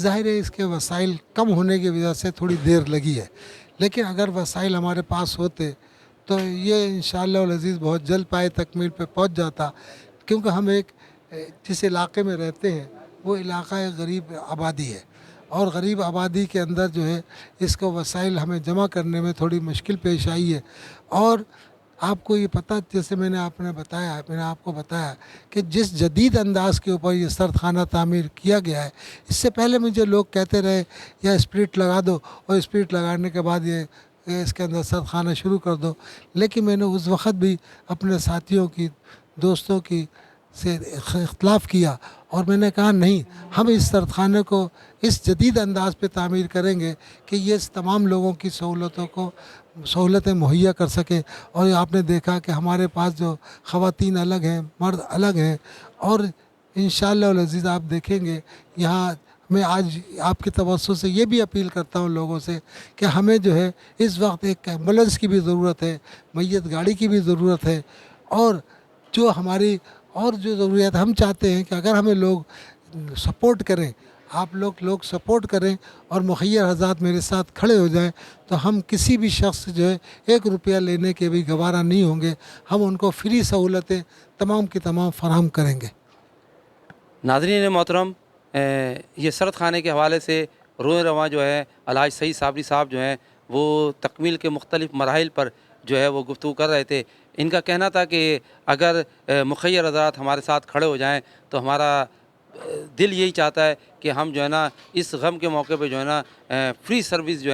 ظاہر ہے اس کے وسائل کم ہونے کی وجہ سے تھوڑی دیر لگی ہے، لیکن اگر وسائل ہمارے پاس ہوتے تو یہ انشاءاللہ العزیز بہت جلد پائے تکمیل پہ پہنچ جاتا، کیونکہ ہم ایک جس علاقے میں رہتے ہیں وہ علاقہ ایک غریب آبادی ہے، اور غریب آبادی کے اندر جو ہے اس کو وسائل ہمیں جمع کرنے میں تھوڑی مشکل پیش آئی ہے۔ اور آپ کو یہ پتہ، جیسے میں نے آپ کو بتایا کہ جس جدید انداز کے اوپر یہ سرد خانہ تعمیر کیا گیا ہے، اس سے پہلے مجھے لوگ کہتے رہے یا اسپرٹ لگا دو، اور اسپرٹ لگانے کے بعد یہ اس کے اندر سرد خانہ شروع کر دو، لیکن میں نے اس وقت بھی اپنے ساتھیوں کی، دوستوں کی سے اختلاف کیا، اور میں نے کہا نہیں، ہم اس سرد خانے کو اس جدید انداز پہ تعمیر کریں گے کہ یہ تمام لوگوں کی سہولتیں مہیا کر سکے۔ اور آپ نے دیکھا کہ ہمارے پاس جو خواتین الگ ہیں، مرد الگ ہیں، اور انشاءاللہ العزیز آپ دیکھیں گے یہاں میں آج آپ کے توسط سے یہ بھی اپیل کرتا ہوں لوگوں سے کہ ہمیں جو ہے اس وقت ایک ایمبولینس کی بھی ضرورت ہے، میت گاڑی کی بھی ضرورت ہے، اور جو ضروریات ہم چاہتے ہیں کہ اگر ہمیں لوگ سپورٹ کریں، آپ لوگ سپورٹ کریں اور مخیر حضرات میرے ساتھ کھڑے ہو جائیں، تو ہم کسی بھی شخص جو ہے 1 روپیہ لینے کے بھی گوارا نہیں ہوں گے، ہم ان کو فری سہولتیں تمام کی تمام فراہم کریں گے۔ ناظرین محترم، یہ سرد خانے کے حوالے سے روئے رواں جو ہے الحاج سعید صابری صاحب جو ہیں وہ تکمیل کے مختلف مراحل پر جو ہے وہ گفتگو کر رہے تھے۔ ان کا کہنا تھا کہ اگر مخیر حضرات ہمارے ساتھ کھڑے ہو جائیں تو ہمارا دل یہی چاہتا ہے کہ ہم جو ہے نا اس غم کے موقع پہ جو ہے نا فری سروس جو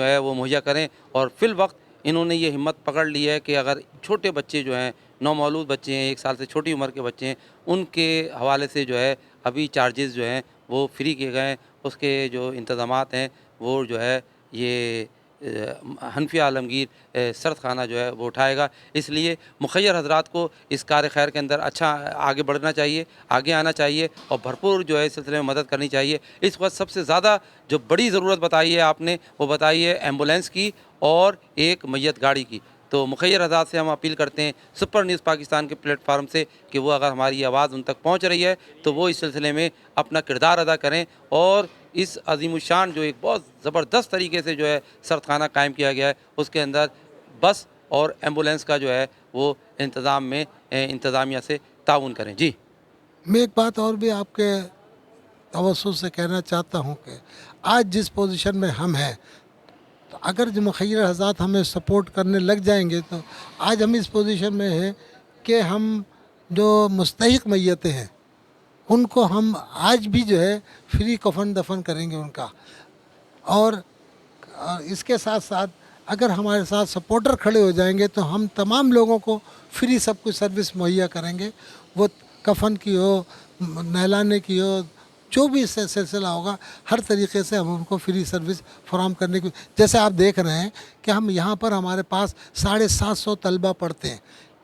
ہے وہ مہیا کریں، اور فی الوقت انہوں نے یہ ہمت پکڑ لی ہے کہ اگر چھوٹے بچے جو ہیں، نومولود بچے ہیں، 1 سال سے چھوٹی عمر کے بچے ہیں، ان کے حوالے سے جو ہے ابھی چارجز جو ہیں وہ فری کیے گئے ہیں۔ اس کے جو انتظامات ہیں وہ جو ہے یہ حنفیہ عالمگیر سرد خانہ جو ہے وہ اٹھائے گا۔ اس لیے مخیر حضرات کو اس کار خیر کے اندر اچھا آگے بڑھنا چاہیے، آگے آنا چاہیے، اور بھرپور جو ہے اس سلسلے میں مدد کرنی چاہیے۔ اس وقت سب سے زیادہ جو بڑی ضرورت بتائی ہے آپ نے، وہ بتائی ہے ایمبولینس کی اور ایک میت گاڑی کی۔ تو مخیر حضرات سے ہم اپیل کرتے ہیں سپر نیوز پاکستان کے پلیٹ فارم سے کہ وہ اگر ہماری آواز ان تک پہنچ رہی ہے تو وہ اس سلسلے میں اپنا کردار ادا کریں، اور اس عظیم الشان جو ایک بہت زبردست طریقے سے جو ہے سرد خانہ قائم کیا گیا ہے، اس کے اندر بس اور ایمبولینس کا جو ہے وہ انتظام میں انتظامیہ سے تعاون کریں۔ جی، میں ایک بات اور بھی آپ کے توسط سے کہنا چاہتا ہوں کہ آج جس پوزیشن میں ہم ہیں، تو اگر جو مخیر حضرات ہمیں سپورٹ کرنے لگ جائیں گے تو آج ہم اس پوزیشن میں ہیں کہ ہم جو مستحق میتیں ہیں ان کو ہم آج بھی جو ہے فری کفن دفن کریں گے ان کا، اور اس کے ساتھ ساتھ اگر ہمارے ساتھ سپورٹر کھڑے ہو جائیں گے تو ہم تمام لوگوں کو فری سب کچھ سروس مہیا کریں گے، وہ کفن کی ہو، نہلانے کی ہو، جو بھی سلسلہ ہوگا ہر طریقے سے ہم ان کو فری سروس فراہم کرنے کی، جیسے آپ دیکھ رہے ہیں کہ ہم یہاں پر ہمارے پاس 750 طلبہ پڑھتے ہیں،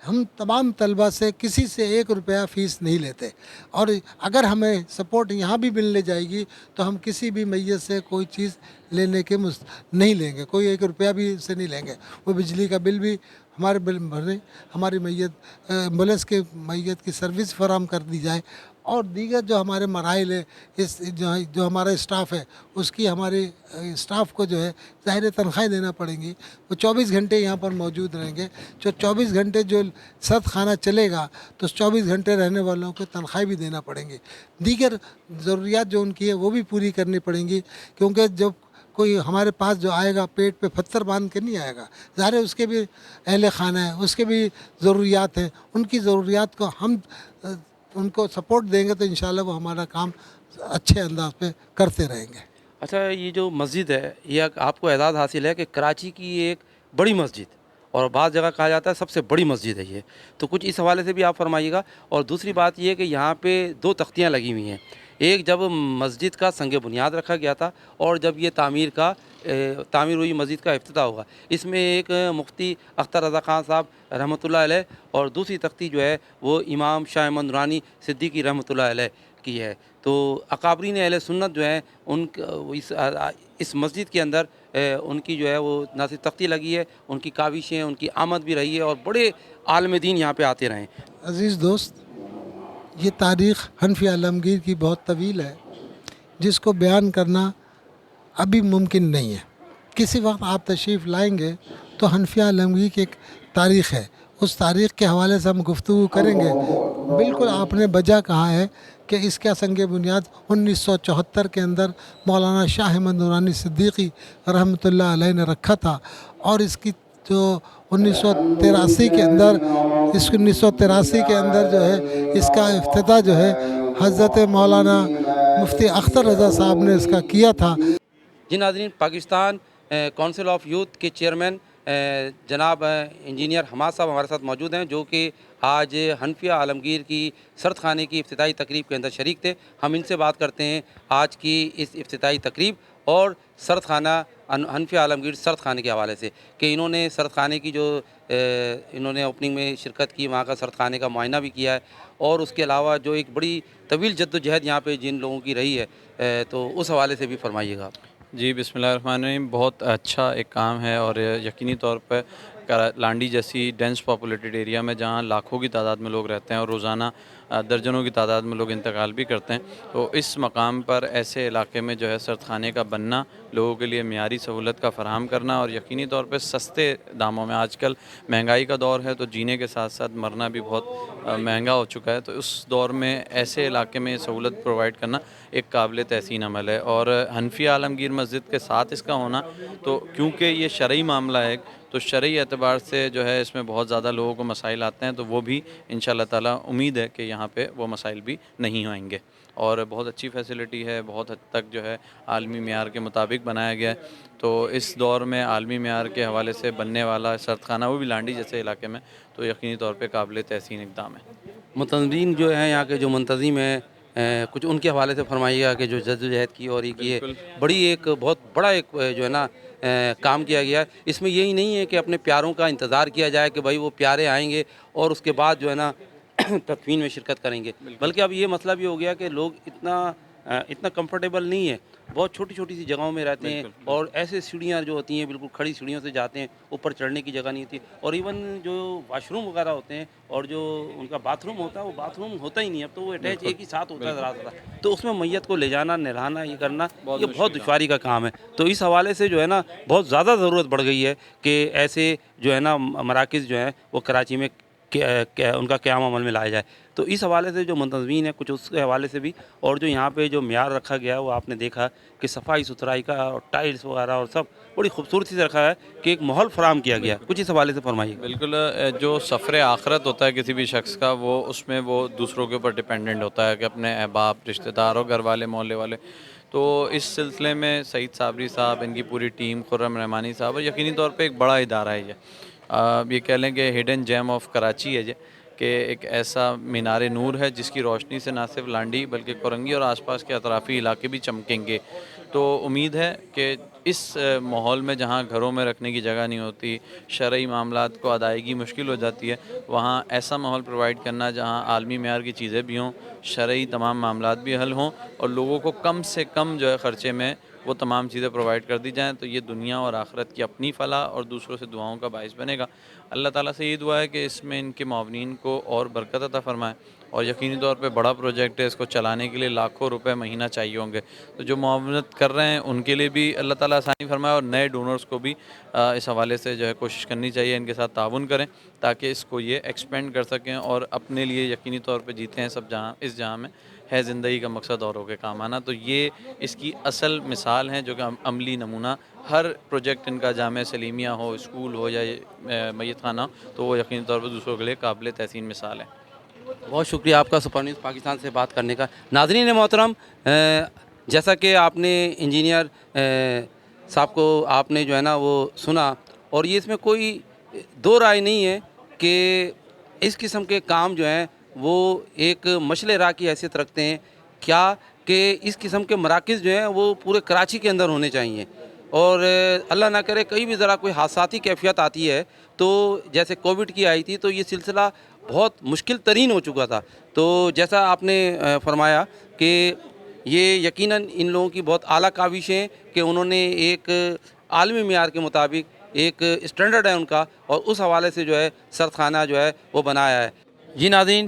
ہم تمام طلبہ سے کسی سے 1 روپیہ فیس نہیں لیتے، اور اگر ہمیں سپورٹ یہاں بھی ملنے جائے گی تو ہم کسی بھی میت سے کوئی چیز لینے کے نہیں لیں گے، کوئی 1 روپیہ بھی سے نہیں لیں گے، وہ بجلی کا بل بھی ہمارے بل بھرنے، ہماری ایمبولینس کے میت کی سروس فراہم کر دی جائے، اور دیگر جو ہمارے مراحل ہے، جو ہمارا اسٹاف ہے اس کی ہمارے اسٹاف کو جو ہے ظاہر تنخواہیں دینا پڑیں گی، وہ 24 گھنٹے یہاں پر موجود رہیں گے، جو 24 گھنٹے جو سرد خانہ چلے گا تو 24 گھنٹے رہنے والوں کو تنخواہیں بھی دینا پڑیں گی، دیگر ضروریات جو ان کی ہے وہ بھی پوری کرنی پڑیں گی، کیونکہ جب کوئی ہمارے پاس جو آئے گا پیٹ پہ پتھر باندھ کے نہیں آئے گا، ظاہر ہے اس کے بھی اہل خانہ ہیں، اس کے بھی ضروریات ہیں، ان کی ضروریات کو ہم ان کو سپورٹ دیں گے تو انشاءاللہ وہ ہمارا کام اچھے انداز پہ کرتے رہیں گے۔ اچھا، یہ جو مسجد ہے یہ آپ کو اعزاز حاصل ہے کہ کراچی کی ایک بڑی مسجد، اور بعض جگہ کہا جاتا ہے سب سے بڑی مسجد ہے یہ، تو کچھ اس حوالے سے بھی آپ فرمائیے گا۔ اور دوسری بات یہ ہے کہ یہاں پہ 2 تختیاں لگی ہوئی ہیں، ایک جب مسجد کا سنگ بنیاد رکھا گیا تھا، اور جب یہ تعمیر ہوئی مسجد کا افتتاح ہوگا، اس میں ایک مفتی اختر رضا خان صاحب رحمۃ اللہ علیہ، اور دوسری تختی جو ہے وہ امام شاہ احمد نورانی صدیقی رحمۃ اللہ علیہ کی ہے۔ تو اکابرین اہل سنت جو ہیں اس مسجد کے اندر ان کی جو ہے وہ نہ صرف تختی لگی ہے، ان کی کاوشیں، ان کی آمد بھی رہی ہے، اور بڑے عالم دین یہاں پہ آتے رہے ہیں۔ عزیز دوست، یہ تاریخ حنفی عالمگیر کی بہت طویل ہے، جس کو بیان کرنا ابھی ممکن نہیں ہے. کسی وقت آپ تشریف لائیں گے تو حنفیہ عالمگیر کی ایک تاریخ ہے، اس تاریخ کے حوالے سے ہم گفتگو کریں گے. بالکل آپ نے بجا کہا ہے کہ اس کا سنگ بنیاد 1974 کے اندر مولانا شاہ احمد نورانی صدیقی رحمۃ اللہ علیہ نے رکھا تھا، اور اس کی جو 1983 کے اندر جو ہے اس کا افتتاح جو ہے حضرت مولانا مفتی اختر رضا صاحب نے اس کا کیا تھا. جی ناظرین، پاکستان کونسل آف یوتھ کے چیئرمین جناب انجینئر حماد صاحب ہمارے ساتھ موجود ہیں، جو کہ آج حنفیہ عالمگیر کی سرد خانے کی افتتاحی تقریب کے اندر شریک تھے. ہم ان سے بات کرتے ہیں آج کی اس افتتاحی تقریب اور سرد خانہ حنفیہ عالمگیر سرد خانے کے حوالے سے، کہ انہوں نے سرد خانے کی جو انہوں نے اوپننگ میں شرکت کی، وہاں کا سرد خانے کا معائنہ بھی کیا ہے، اور اس کے علاوہ جو ایک بڑی طویل جد و جہد یہاں پہ جن لوگوں کی رہی ہے، تو اس حوالے سے بھی فرمائیے گا. جی بسم اللہ الرحمن الرحیم. بہت اچھا ایک کام ہے، اور یقینی طور پہ لانڈی جیسی ڈینس پاپولیٹڈ ایریا میں جہاں لاکھوں کی تعداد میں لوگ رہتے ہیں اور روزانہ درجنوں کی تعداد میں لوگ انتقال بھی کرتے ہیں، تو اس مقام پر ایسے علاقے میں جو ہے سرد خانے کا بننا، لوگوں کے لیے معیاری سہولت کا فراہم کرنا، اور یقینی طور پہ سستے داموں میں، آج کل مہنگائی کا دور ہے تو جینے کے ساتھ ساتھ مرنا بھی بہت مہنگا ہو چکا ہے، تو اس دور میں ایسے علاقے میں سہولت پرووائڈ کرنا ایک قابل تحسین عمل ہے. اور حنفیہ عالمگیر مسجد کے ساتھ اس کا ہونا، تو کیونکہ یہ شرعی معاملہ ہے تو شرعی اعتبار سے جو ہے اس میں بہت زیادہ لوگوں کو مسائل آتے ہیں، تو وہ بھی انشاءاللہ تعالیٰ امید ہے کہ یہاں پہ وہ مسائل بھی نہیں ہوئیں گے. اور بہت اچھی فیسلٹی ہے، بہت حد تک جو ہے عالمی معیار کے مطابق بنایا گیا ہے. تو اس دور میں عالمی معیار کے حوالے سے بننے والا سرد خانہ، وہ بھی لانڈی جیسے علاقے میں، تو یقینی طور پہ قابل تحسین اقدام ہے. منتظمین جو ہیں یہاں کے جو منتظم ہیں، کچھ ان کے حوالے سے فرمائیے گا کہ جو جدوجہد کی اور یہ بڑی ایک بہت بڑا ایک جو ہے نا کام کیا گیا ہے. اس میں یہی نہیں ہے کہ اپنے پیاروں کا انتظار کیا جائے کہ بھائی وہ پیارے آئیں گے اور اس کے بعد جو ہے نا تدفین میں شرکت کریں گے، بلکہ اب یہ مسئلہ بھی ہو گیا کہ لوگ اتنا کمفرٹیبل نہیں ہے، بہت چھوٹی چھوٹی سی جگہوں میں رہتے ہیں، اور ایسے سیڑھیاں جو ہوتی ہیں بالکل کھڑی سیڑھیوں سے جاتے ہیں، اوپر چڑھنے کی جگہ نہیں ہوتی، اور ایون جو واش روم وغیرہ ہوتے ہیں اور جو ان کا باتھ روم ہوتا ہے، وہ باتھ روم ہوتا ہی نہیں، اب تو وہ اٹیچ ایک ہی ساتھ ہوتا ہے ذرا ذرا، تو اس میں میت کو لے جانا، نہلانا، یہ کرنا، یہ بہت دشواری کا کام ہے. تو اس حوالے سے جو ہے نا بہت زیادہ ضرورت بڑھ گئی ہے کہ ایسے جو ہے نا مراکز جو ہیں وہ کراچی میں ان کا قیام عمل میں لایا جائے. تو اس حوالے سے جو منتظمین ہیں، کچھ اس کے حوالے سے بھی، اور جو یہاں پہ جو معیار رکھا گیا ہے وہ آپ نے دیکھا کہ صفائی ستھرائی کا اور ٹائلس وغیرہ اور سب بڑی خوبصورتی سے رکھا ہے کہ ایک ماحول فراہم کیا گیا. کچھ اس حوالے سے فرمائیے. بالکل، جو سفر آخرت ہوتا ہے کسی بھی شخص کا، وہ اس میں وہ دوسروں کے اوپر ڈیپینڈنٹ ہوتا ہے کہ اپنے احباب، رشتہ داروں، گھر والے، محلے والے. تو اس سلسلے میں سعید صابری صاحب، ان کی پوری ٹیم، خرم رحمانی صاحب، یقینی طور پہ ایک بڑا ادارہ ہے یہ کہہ لیں کہ ہڈن جیم آف کراچی ہے کہ ایک ایسا مینار نور ہے جس کی روشنی سے نہ صرف لانڈی بلکہ کورنگی اور آس پاس کے اطرافی علاقے بھی چمکیں گے. تو امید ہے کہ اس ماحول میں جہاں گھروں میں رکھنے کی جگہ نہیں ہوتی، شرعی معاملات کو ادائیگی مشکل ہو جاتی ہے، وہاں ایسا ماحول پرووائڈ کرنا جہاں عالمی معیار کی چیزیں بھی ہوں، شرعی تمام معاملات بھی حل ہوں، اور لوگوں کو کم سے کم جو ہے خرچے میں وہ تمام چیزیں پرووائڈ کر دی جائیں، تو یہ دنیا اور آخرت کی اپنی فلاح اور دوسروں سے دعاؤں کا باعث بنے گا. اللہ تعالیٰ سے یہ دعا ہے کہ اس میں ان کے معاونین کو اور برکت عطا فرمائے، اور یقینی طور پہ بڑا پروجیکٹ ہے، اس کو چلانے کے لیے لاکھوں روپے مہینہ چاہیے ہوں گے. تو جو معاونت کر رہے ہیں ان کے لیے بھی اللہ تعالیٰ آسانی فرمائے، اور نئے ڈونرز کو بھی اس حوالے سے جو ہے کوشش کرنی چاہیے، ان کے ساتھ تعاون کریں تاکہ اس کو یہ ایکسپینڈ کر سکیں اور اپنے لیے یقینی طور پہ جیتے ہیں سب جہاں اس جہاں میں ہے زندگی کا مقصد اوروں کے کام آنا. تو یہ اس کی اصل مثال ہیں جو کہ عملی نمونہ ہر پروجیکٹ ان کا جامعہ سلیمیہ ہو، اسکول ہو یا میت خانہ ہو، تو وہ یقینی طور پر دوسروں کے لیے قابل تحسین مثال ہے. بہت شکریہ آپ کا سپر نیوز پاکستان سے بات کرنے کا. ناظرین محترم، جیسا کہ آپ نے انجینئر صاحب کو آپ نے جو ہے نا وہ سنا، اور یہ اس میں کوئی دو رائے نہیں ہے کہ اس قسم کے کام جو ہیں وہ ایک مشعل راہ کی حیثیت رکھتے ہیں، کیا کہ اس قسم کے مراکز جو ہیں وہ پورے کراچی کے اندر ہونے چاہیے، اور اللہ نہ کرے کہیں بھی ذرا کوئی حادثاتی کیفیت آتی ہے تو جیسے کووڈ کی آئی تھی تو یہ سلسلہ بہت مشکل ترین ہو چکا تھا. تو جیسا آپ نے فرمایا کہ یہ یقیناً ان لوگوں کی بہت اعلیٰ کاوشیں کہ انہوں نے ایک عالمی معیار کے مطابق ایک اسٹینڈرڈ ہے ان کا، اور اس حوالے سے جو ہے سرد خانہ جو ہے وہ بنایا ہے. جی ناظرین،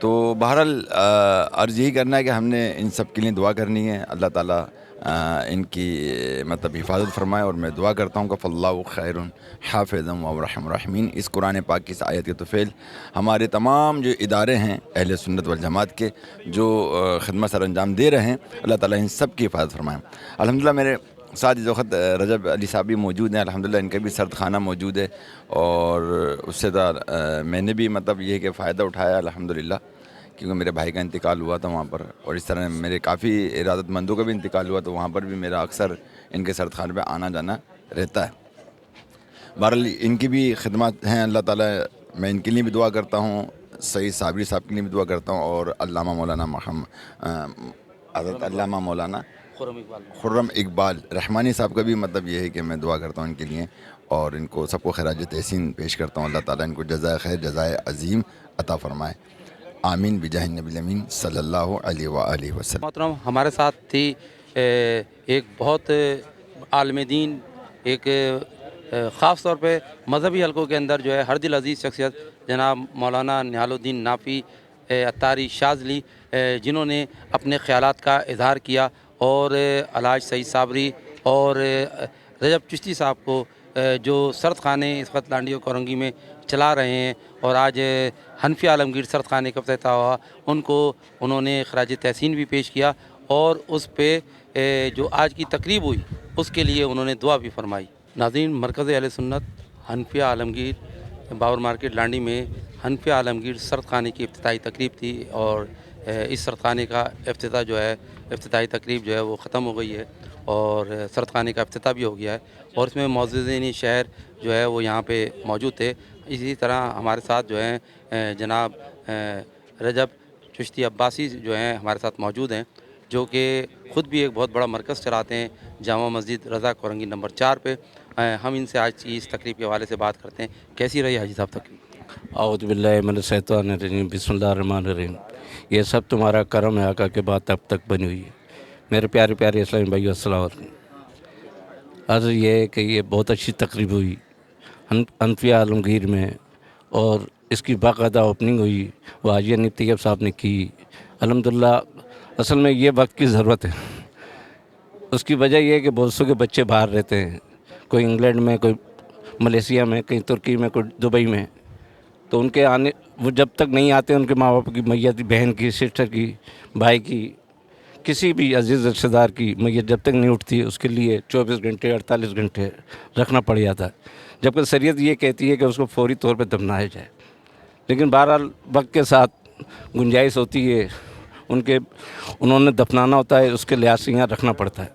تو بہرحال عرض یہی کرنا ہے کہ ہم نے ان سب کے لیے دعا کرنی ہے، اللہ تعالیٰ ان کی مطلب حفاظت فرمائے، اور میں دعا کرتا ہوں کہ فاللہ خیر حافظ و رحم الرحمین. اس قرآن پاک کی اس آیت کے توفیل ہمارے تمام جو ادارے ہیں اہل سنت والجماعت کے جو خدمت سر انجام دے رہے ہیں، اللہ تعالیٰ ان سب کی حفاظت فرمائے. الحمدللہ میرے ساتھ اس وقت رجب علی صاحب بھی موجود ہیں، الحمدللہ ان کا بھی سرد خانہ موجود ہے، اور اس سے میں نے بھی مطلب یہ کہ فائدہ اٹھایا الحمدللہ، کیونکہ میرے بھائی کا انتقال ہوا تھا وہاں پر، اور اس طرح میرے کافی ارادت مندوں کا بھی انتقال ہوا، تو وہاں پر بھی میرا اکثر ان کے سرد خانے پہ آنا جانا رہتا ہے. بہرحال ان کی بھی خدمات ہیں، اللہ تعالیٰ میں ان کے لیے بھی دعا کرتا ہوں، سعید صابری صاحب کے لیے بھی دعا کرتا ہوں، اور علامہ مولانا حضرت علامہ مولانا خرم اقبال رحمانی صاحب کا بھی مطلب یہ ہے کہ میں دعا کرتا ہوں ان کے لیے، اور ان کو سب کو خراج تحسین پیش کرتا ہوں. اللہ تعالیٰ ان کو جزائے خیر جزائے عظیم عطا فرمائے. آمین بجاہ نبی الامین صلی اللہ علیہ وآلہ وسلم. محترم ہمارے ساتھ تھی ایک بہت عالم دین، ایک خاص طور پہ مذہبی حلقوں کے اندر جو ہے ہر دل عزیز شخصیت جناب مولانا نہال الدین نافی عطاری شاذلی، جنہوں نے اپنے خیالات کا اظہار کیا، اور الحاج سعید صابری اور رجب چشتی صاحب کو جو سرد خانے اس وقت لانڈی و کورنگی میں چلا رہے ہیں، اور آج حنفی عالمگیر سرد خانے کا افتتاح ہوا، ان کو انہوں نے خراج تحسین بھی پیش کیا، اور اس پہ جو آج کی تقریب ہوئی اس کے لیے انہوں نے دعا بھی فرمائی. ناظرین، مرکز اہل سنت حنفی عالمگیر باور مارکیٹ لانڈی میں حنفی عالمگیر سرد خانے کی افتتاحی تقریب تھی، اور اس سرد خانے کا افتتاح جو ہے، افتتاحی تقریب جو ہے وہ ختم ہو گئی ہے، اور سرد خانے کا افتتاح بھی ہو گیا ہے، اور اس میں معززین شہر جو ہے وہ یہاں پہ موجود تھے. اسی طرح ہمارے ساتھ جو ہیں جناب رجب چشتی عباسی جو ہیں ہمارے ساتھ موجود ہیں، جو کہ خود بھی ایک بہت بڑا مرکز چلاتے ہیں جامع مسجد رضا کورنگی نمبر 4 پہ. ہم ان سے آج کی اس تقریب کے حوالے سے بات کرتے ہیں. کیسی رہی حاجی صاحب تقریب؟ اعوذ باللہ من الشیطان الرجیم، بسم اللہ الرحمن الرحیم. یہ سب تمہارا کرم ہے آقا کے بعد اب تک بنی ہوئی ہے. میرے پیارے پیارے اسلامی بھائیو السلام علیکم. عرض یہ ہے کہ یہ بہت اچھی تقریب ہوئی حنفی عالمگیر میں، اور اس کی باقاعدہ اوپننگ ہوئی، وہ حاجی حنیف طیب صاحب نے کی. الحمدللہ اصل میں یہ وقت کی ضرورت ہے. اس کی وجہ یہ ہے کہ بہت سو کے بچے باہر رہتے ہیں، کوئی انگلینڈ میں، کوئی ملیشیا میں، کہیں ترکی میں، کوئی دبئی میں. تو ان کے آنے، وہ جب تک نہیں آتے ان کے ماں باپ کی میت، بہن کی، سسٹر کی، بھائی کی، کسی بھی عزیز رشتہ دار کی میت جب تک نہیں اٹھتی، اس کے لیے 24 گھنٹے 48 گھنٹے رکھنا پڑ جاتا ہے، جبکہ شریعت یہ کہتی ہے کہ اس کو فوری طور پہ دفنایا جائے. لیکن بہرحال وقت کے ساتھ گنجائش ہوتی ہے، انہوں نے دفنانا ہوتا ہے، اس کے لحاظ سے یہاں رکھنا پڑتا ہے.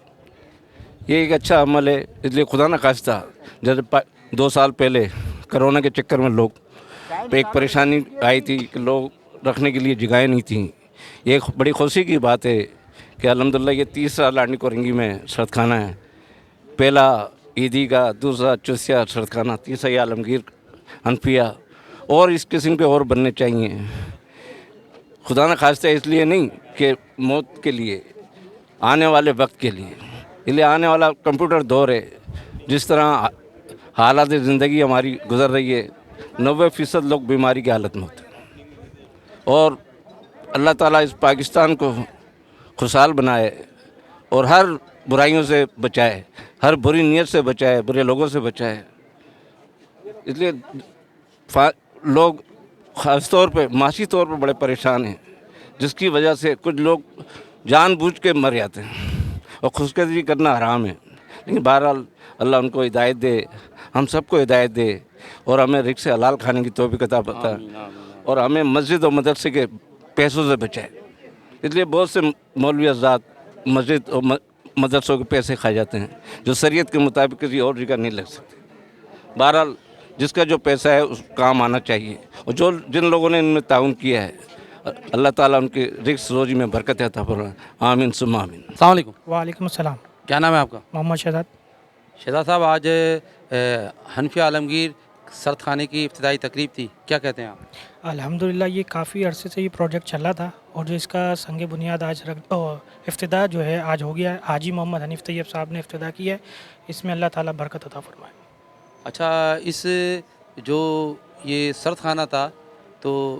یہ ایک اچھا عمل ہے. اس لیے خدا نہ خواستہ جب 2 سال پہلے کرونا کے چکر میں لوگ پہ ایک پریشانی آئی تھی کہ لوگ رکھنے کے لیے جگہیں نہیں تھیں. یہ ایک بڑی خوشی کی بات ہے کہ الحمدللہ یہ 30 لانڈی کورنگی میں سرد خانہ ہے. پہلا عیدی کا، دوسرا چوسیہ سرد خانہ، تیسرا عالمگیر حنفیہ، اور اس قسم کے اور بننے چاہیے. خدا نہ خواستہ اس لیے نہیں کہ موت کے لیے، آنے والے وقت کے لیے. اس لیے آنے والا کمپیوٹر دور ہے. جس طرح حالات زندگی ہماری گزر رہی ہے، 90% لوگ بیماری کی حالت میں ہوتے ہیں. اور اللہ تعالیٰ اس پاکستان کو خوشحال بنائے اور ہر برائیوں سے بچائے، ہر بری نیت سے بچائے، برے لوگوں سے بچائے. اس لیے لوگ خاص طور پہ معاشی طور پر بڑے پریشان ہیں، جس کی وجہ سے کچھ لوگ جان بوجھ کے مر جاتے ہیں، اور خودکشی کرنا حرام ہے. لیکن بہرحال اللہ ان کو ہدایت دے، ہم سب کو ہدایت دے، اور ہمیں رزق سے حلال کھانے کی توفیق عطا فرمائے، اور ہمیں مسجد و مدرسے کے پیسوں سے بچائے. اس لیے بہت سے مولوی حضرات مسجد اور مدرسوں کے پیسے کھا جاتے ہیں جو شریعت کے مطابق کسی اور جگہ نہیں لگ سکتے. بہرحال جس کا جو پیسہ ہے اس کام آنا چاہیے، اور جن لوگوں نے ان میں تعاون کیا ہے، اللہ تعالیٰ ان کے رزق روزی میں برکت عطا فرمائے. آمین ثم آمین. السلام علیکم. وعلیکم السلام. کیا نام ہے آپ کا؟ محمد شہزاد. شہزاد صاحب، آج حنفی عالمگیر سرد خانے کی افتتاحی تقریب تھی، کیا کہتے ہیں آپ؟ الحمدللہ یہ کافی عرصے سے یہ پروجیکٹ چلا تھا، اور جو اس کا سنگ بنیاد آج افتتاح جو ہے آج ہو گیا ہے. حاجی محمد حنیف طیب صاحب نے افتتاح کیا ہے. اس میں اللہ تعالیٰ برکت عطا فرمائے. اچھا، اس جو یہ سرد خانہ تھا تو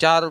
4